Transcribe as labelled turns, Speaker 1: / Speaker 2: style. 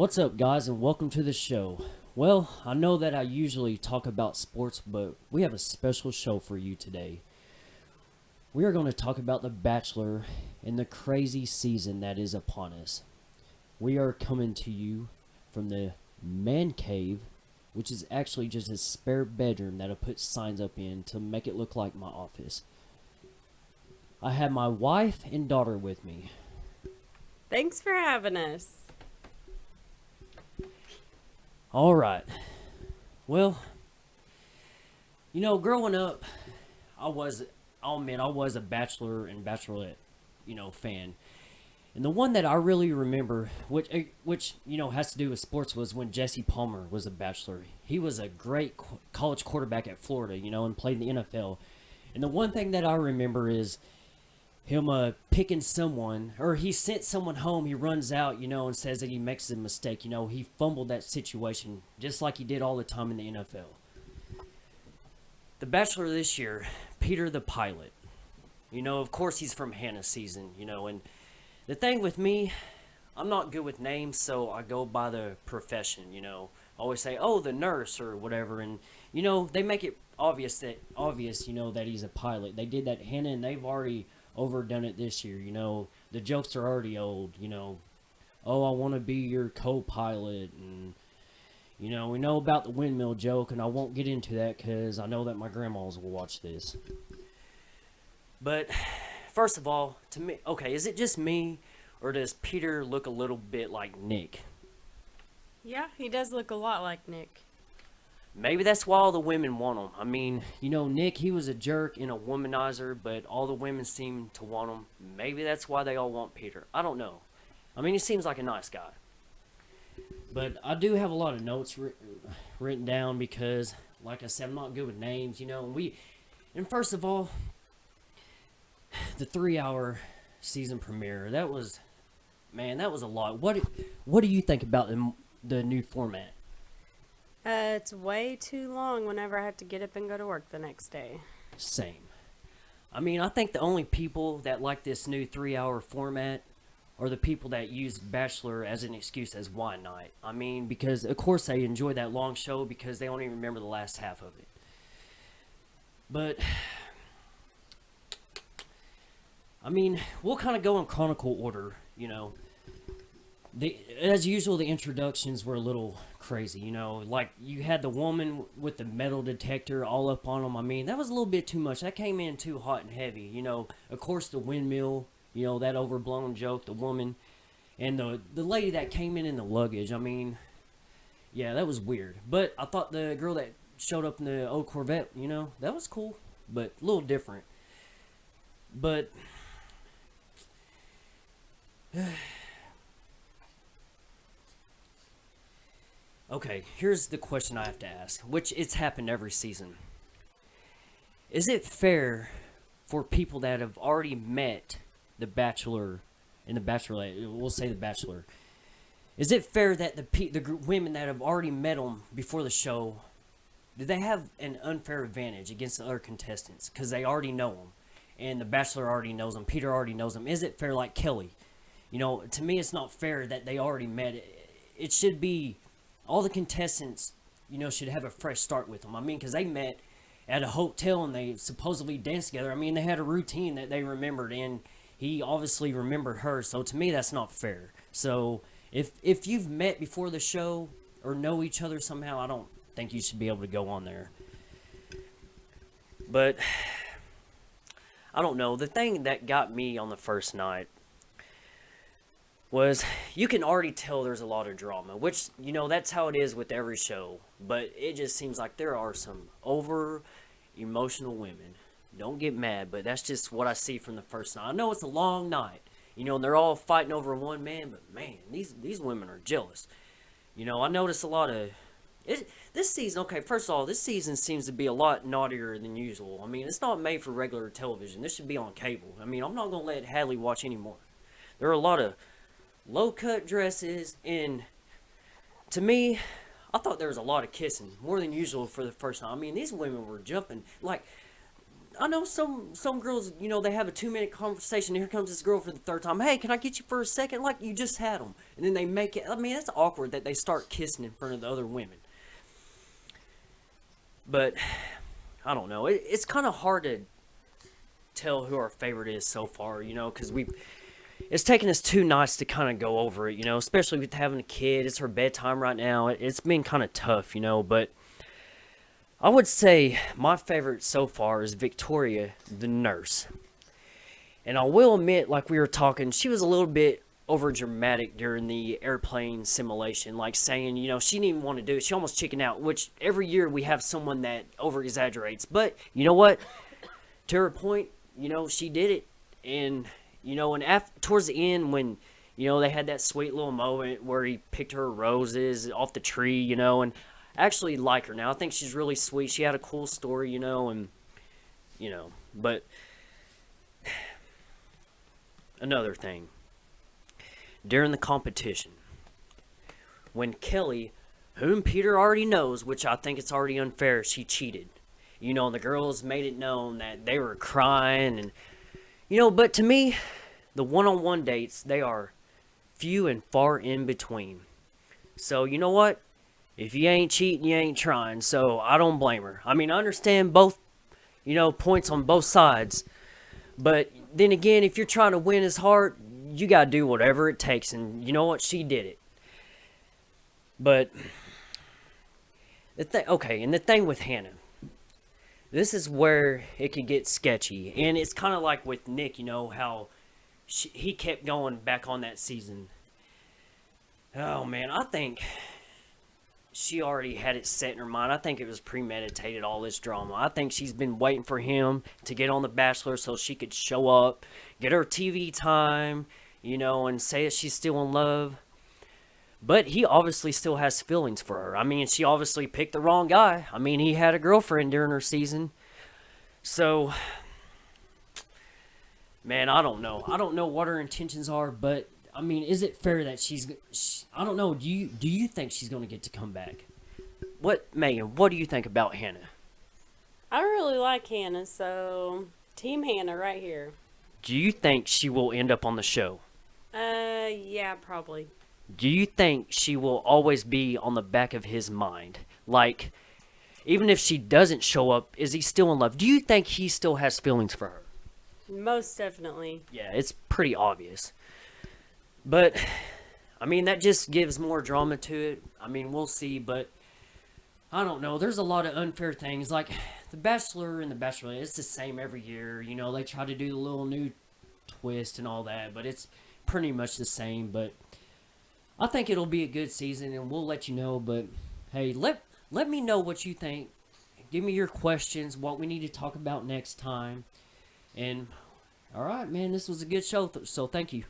Speaker 1: What's up, guys, and welcome to the show. Well, I know that I usually talk about sports, but we have a special show for you today. We are going to talk about The Bachelor and the crazy season that is upon us. We are coming to you from the man cave, which is actually just a spare bedroom that I put signs up in to make it look like my office. I have my wife and daughter with me.
Speaker 2: Thanks for having us.
Speaker 1: All right. Well, growing up, I was, oh man, I was a Bachelor and Bachelorette, fan. And the one that I really remember, which has to do with sports, was when Jesse Palmer was a Bachelor. He was a great college quarterback at Florida, and played in the NFL. And the one thing that I remember is him picking someone, or he sent someone home. He runs out, and says that he makes a mistake. He fumbled that situation just like he did all the time in the NFL. The Bachelor this year, Peter the Pilot. Of course he's from Hannah's season, and the thing with me, I'm not good with names, so I go by the profession. I always say, oh, the nurse or whatever, and they make it obvious, that he's a pilot. They did that Hannah, and they've already overdone it this year. The jokes are already old. Oh, I want to be your co-pilot, and we know about the windmill joke, and I won't get into that because I know that my grandmas will watch this. But first of all, to me, okay, is it just me, or does Peter look a little bit like Nick?
Speaker 2: Yeah, he does look a lot like Nick.
Speaker 1: Maybe that's why all the women want him. I mean, Nick, he was a jerk and a womanizer, but all the women seem to want him. Maybe that's why they all want Peter. I don't know. I mean, he seems like a nice guy. But I do have a lot of notes written down because, like I said, I'm not good with names, And first of all, the 3-hour season premiere, that was a lot. What do you think about the new format?
Speaker 2: It's way too long whenever I have to get up and go to work the next day.
Speaker 1: Same. I mean, I think the only people that like this new 3-hour format are the people that use Bachelor as an excuse as wine night. I mean, because of course they enjoy that long show because they don't even remember the last half of it. But I mean, we'll kind of go in chronicle order. As usual, the introductions were a little crazy. Like you had the woman with the metal detector all up on them. I mean, that was a little bit too much. That came in too hot and heavy. Of course, the windmill, that overblown joke, the woman, and the lady that came in the luggage. I mean, yeah, that was weird. But I thought the girl that showed up in the old Corvette, that was cool, but a little different. But okay, here's the question I have to ask, which it's happened every season. Is it fair for people that have already met the Bachelor and the Bachelorette, we'll say the Bachelor, is it fair that the women that have already met them before the show, do they have an unfair advantage against the other contestants because they already know them, and the Bachelor already knows them, Peter already knows them? Is it fair like Kelly? To me, it's not fair that they already met. It should be all the contestants, should have a fresh start with them. I mean, because they met at a hotel and they supposedly danced together. I mean, they had a routine that they remembered, and he obviously remembered her. So to me, that's not fair. So if you've met before the show or know each other somehow, I don't think you should be able to go on there. But I don't know. The thing that got me on the first night was you can already tell there's a lot of drama, which, that's how it is with every show. But it just seems like there are some over emotional women. Don't get mad, but that's just what I see from the first night. I know it's a long night, and they're all fighting over one man, but man, these women are jealous. I notice a lot of this season. Okay, first of all, this season seems to be a lot naughtier than usual. I mean, it's not made for regular television. This should be on cable. I mean, I'm not gonna let Hadley watch anymore. There are a lot of low-cut dresses, and to me, I thought there was a lot of kissing, more than usual for the first time. I mean, these women were jumping. Like, I know some girls, you know, they have a 2 minute conversation. Here comes this girl for the third time. Hey, can I get you for a second? Like you just had them, and then they make it. I mean, it's awkward that they start kissing in front of the other women. But I don't know. It's kind of hard to tell who our favorite is so far, you know, because it's taken us 2 nights to kind of go over it, you know, especially with having a kid. It's her bedtime right now. It's been kind of tough, you know, but I would say my favorite so far is Victoria, the nurse. And I will admit, like we were talking, she was a little bit over dramatic during the airplane simulation, like saying, you know, she didn't even want to do it. She almost chickened out, which every year we have someone that over exaggerates. But you know what? To her point, you know, she did it. And, you know, and towards the end, when, you know, they had that sweet little moment where he picked her roses off the tree, you know, and I actually like her now. I think she's really sweet. She had a cool story, you know, and, you know, but another thing, during the competition, when Kelly, whom Peter already knows, which I think it's already unfair, she cheated. You know, and the girls made it known that they were crying and, you know, but to me, the one-on-one dates, they are few and far in between. So, you know what? If you ain't cheating, you ain't trying. So, I don't blame her. I mean, I understand both, you know, points on both sides. But then again, if you're trying to win his heart, you got to do whatever it takes. And you know what? She did it. But, and the thing with Hannah. This is where it could get sketchy. And it's kind of like with Nick, you know, how he kept going back on that season. Oh, man, I think she already had it set in her mind. I think it was premeditated, all this drama. I think she's been waiting for him to get on The Bachelor so she could show up, get her TV time, you know, and say that she's still in love. But he obviously still has feelings for her. I mean, she obviously picked the wrong guy. I mean, he had a girlfriend during her season. So, man, I don't know. I don't know what her intentions are, but I mean, is it fair that I don't know. Do you think she's going to get to come back? What, Megan, what do you think about Hannah?
Speaker 2: I really like Hannah, so Team Hannah right here.
Speaker 1: Do you think she will end up on the show?
Speaker 2: Yeah, probably.
Speaker 1: Do you think she will always be on the back of his mind? Like, even if she doesn't show up, is he still in love? Do you think he still has feelings for her?
Speaker 2: Most definitely.
Speaker 1: Yeah, it's pretty obvious. But, I mean, that just gives more drama to it. I mean, we'll see, but I don't know. There's a lot of unfair things. Like, The Bachelor and The Bachelorette, it's the same every year. You know, they try to do the little new twist and all that, but it's pretty much the same. But I think it'll be a good season, and we'll let you know. But, hey, let me know what you think. Give me your questions, what we need to talk about next time. And, all right, man, this was a good show, so thank you.